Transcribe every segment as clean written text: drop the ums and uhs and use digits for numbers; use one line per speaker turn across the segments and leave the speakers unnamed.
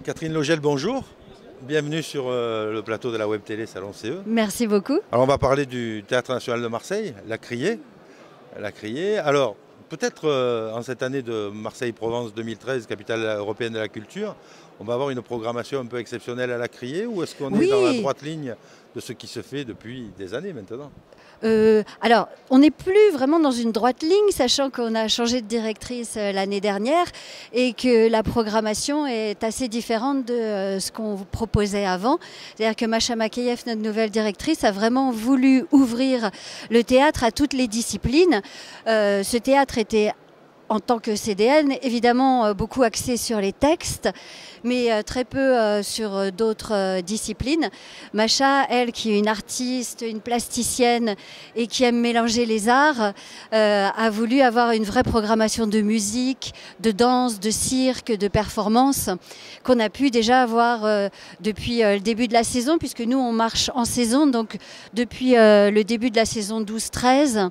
Catherine Logel, bonjour. Bienvenue sur le plateau de la web télé Salon CE.
Merci beaucoup.
Alors on va parler du Théâtre National de Marseille, la Criée. Alors peut-être en cette année de Marseille-Provence 2013, capitale européenne de la culture, on va avoir une programmation un peu exceptionnelle à la Criée, ou est-ce qu'on est dans la droite ligne de ce qui se fait depuis des années maintenant?
Alors, on n'est plus vraiment dans une droite ligne, sachant qu'on a changé de directrice l'année dernière et que la programmation est assez différente de ce qu'on vous proposait avant. C'est-à-dire que Macha Makeyev, notre nouvelle directrice, a vraiment voulu ouvrir le théâtre à toutes les disciplines. Ce théâtre était, en tant que CDN, évidemment beaucoup axé sur les textes, mais très peu sur d'autres disciplines. Macha, elle, qui est une artiste, une plasticienne et qui aime mélanger les arts, a voulu avoir une vraie programmation de musique, de danse, de cirque, de performance, qu'on a pu déjà avoir depuis le début de la saison, puisque nous, on marche en saison, donc depuis le début de la saison 12-13,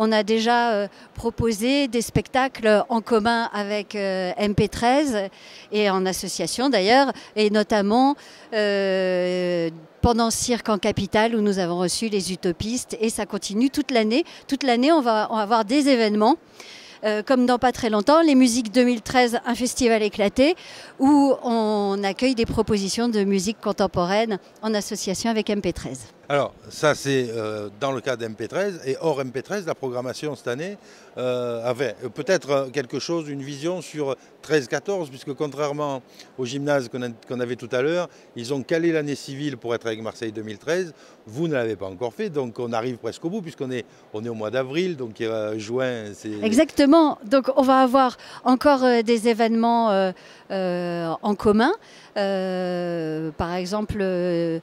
on a déjà proposé des spectacles en commun avec MP13 et en association d'ailleurs, et notamment pendant Cirque en Capitale où nous avons reçu les utopistes, et ça continue toute l'année. Toute l'année, on va avoir des événements. Comme dans pas très longtemps, les musiques 2013, un festival éclaté, où on accueille des propositions de musique contemporaine en association avec MP13.
Alors ça c'est dans le cas d'MP13, et hors MP13, la programmation cette année avait peut-être quelque chose, une vision sur 13-14, puisque contrairement au gymnase qu'on avait tout à l'heure, ils ont calé l'année civile pour être avec Marseille 2013. Vous ne l'avez pas encore fait, donc on arrive presque au bout, puisqu'on est au mois d'avril, donc juin.
Exactement, donc on va avoir encore des événements en commun, par exemple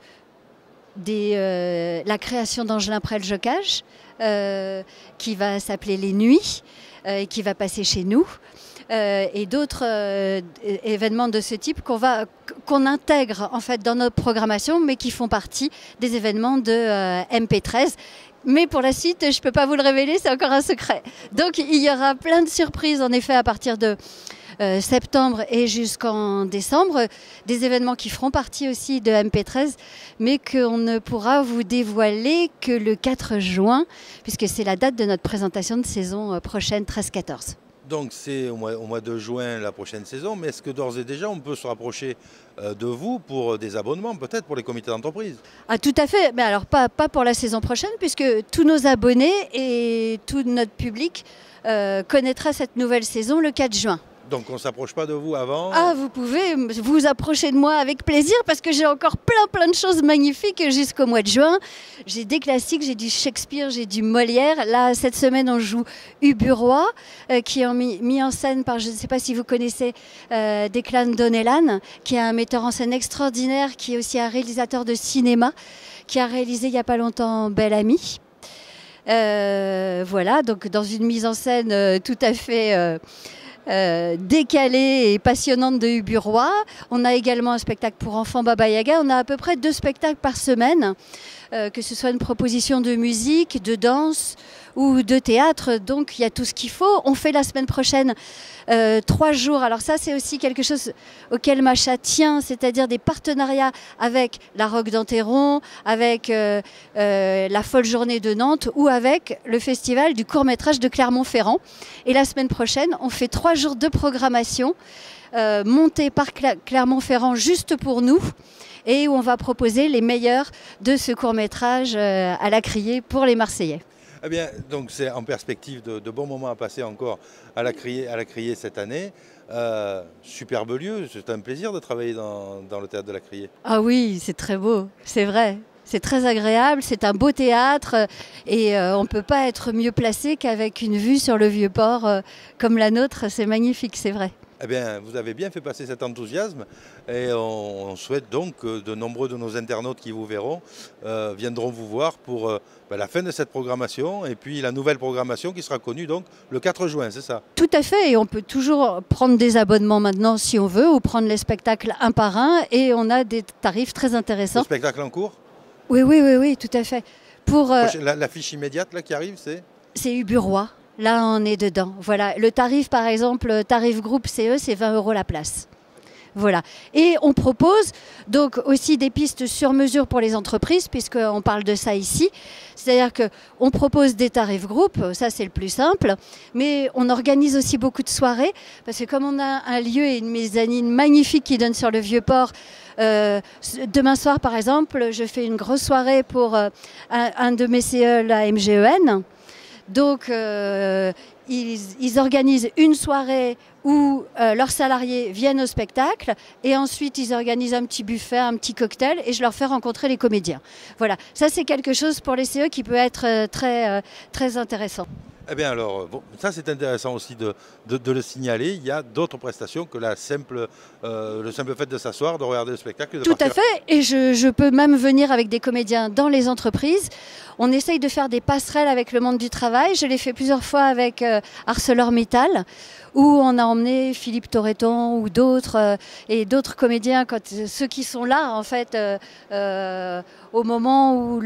la création d'Angelin Prel-Jocage, qui va s'appeler Les Nuits, et qui va passer chez nous. Et d'autres événements de ce type qu'on intègre en fait dans notre programmation, mais qui font partie des événements de MP13. Mais pour la suite, je ne peux pas vous le révéler, c'est encore un secret. Donc il y aura plein de surprises en effet à partir de septembre et jusqu'en décembre, des événements qui feront partie aussi de MP13, mais qu'on ne pourra vous dévoiler que le 4 juin, puisque c'est la date de notre présentation de saison prochaine 13-14.
Donc c'est au mois de juin la prochaine saison, mais est-ce que d'ores et déjà on peut se rapprocher de vous pour des abonnements, peut-être pour les comités d'entreprise?
Ah, tout à fait, mais alors pas pour la saison prochaine, puisque tous nos abonnés et tout notre public connaîtra cette nouvelle saison le 4 juin.
Donc on ne s'approche pas de vous avant?
Ah, vous pouvez vous approcher de moi avec plaisir, parce que j'ai encore plein de choses magnifiques jusqu'au mois de juin. J'ai des classiques, j'ai du Shakespeare, j'ai du Molière. Là, cette semaine, on joue Uburoy, qui est mis en scène par, je ne sais pas si vous connaissez, Declan Donnellan, qui est un metteur en scène extraordinaire, qui est aussi un réalisateur de cinéma, qui a réalisé il n'y a pas longtemps Belle Amie. Voilà, donc dans une mise en scène tout à fait décalée et passionnante de Uburoy. On a également un spectacle pour enfants, Baba Yaga. On a à peu près 2 spectacles par semaine, que ce soit une proposition de musique, de danse ou de théâtre. Donc il y a tout ce qu'il faut. On fait la semaine prochaine 3 jours. Alors ça, c'est aussi quelque chose auquel Macha tient, c'est-à-dire des partenariats avec la Roque d'Enterron, avec la Folle Journée de Nantes ou avec le festival du court-métrage de Clermont-Ferrand. Et la semaine prochaine, on fait 3 jours de programmation montés par Clermont-Ferrand juste pour nous, et où on va proposer les meilleurs de ce court-métrage à la Criée pour les Marseillais.
Eh bien, donc c'est en perspective de bons moments à passer encore à la Criée cette année. Superbe lieu, c'est un plaisir de travailler dans le théâtre de la Criée.
Ah oui, c'est très beau, c'est vrai. C'est très agréable, c'est un beau théâtre, et on ne peut pas être mieux placé qu'avec une vue sur le Vieux-Port comme la nôtre. C'est magnifique, c'est vrai.
Eh bien, vous avez bien fait passer cet enthousiasme, et on souhaite donc que de nombreux de nos internautes qui vous verront viendront vous voir pour la fin de cette programmation, et puis la nouvelle programmation qui sera connue donc le 4 juin, c'est ça?
Tout à fait, et on peut toujours prendre des abonnements maintenant si on veut, ou prendre les spectacles un par un, et on a des tarifs très intéressants.
Le spectacle en cours?
Oui, tout à fait. Pour
l'affiche immédiate là, qui arrive, c'est
Uburoy. Là, on est dedans. Voilà. Le tarif, par exemple, tarif groupe CE, c'est 20 € la place. Voilà. Et on propose donc aussi des pistes sur mesure pour les entreprises, puisqu'on parle de ça ici. C'est-à-dire qu'on propose des tarifs groupes, ça c'est le plus simple, mais on organise aussi beaucoup de soirées, parce que comme on a un lieu et une mezzanine magnifique qui donne sur le Vieux-Port, demain soir par exemple, je fais une grosse soirée pour un de mes CE, la MGEN. Donc ils organisent une soirée où leurs salariés viennent au spectacle et ensuite ils organisent un petit buffet, un petit cocktail et je leur fais rencontrer les comédiens. Voilà, ça c'est quelque chose pour les CE qui peut être très intéressant.
Eh bien alors, bon, ça c'est intéressant aussi de le signaler. Il y a d'autres prestations que le simple fait de s'asseoir, de regarder le spectacle et de
Tout
partir.
à fait, et je peux même venir avec des comédiens dans les entreprises. On essaye de faire des passerelles avec le monde du travail. Je l'ai fait plusieurs fois avec ArcelorMittal, où on a emmené Philippe Torreton ou d'autres, et d'autres comédiens, ceux qui sont là en fait, au moment où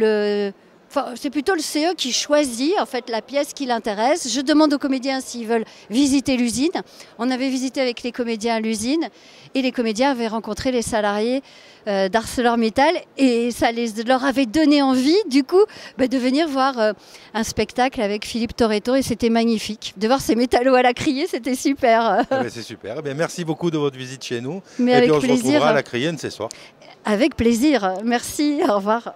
Enfin, c'est plutôt le CE qui choisit en fait la pièce qui l'intéresse. Je demande aux comédiens s'ils veulent visiter l'usine. On avait visité avec les comédiens l'usine et les comédiens avaient rencontré les salariés d'ArcelorMittal et ça leur avait donné envie du coup de venir voir un spectacle avec Philippe Torreton et c'était magnifique. De voir ces métallos à la criée, c'était super.
C'est super. Eh bien, merci beaucoup de votre visite chez nous.
Mais
et
avec
puis on se
plaisir.
retrouvera à la criée ce soir.
Avec plaisir. Merci. Au revoir.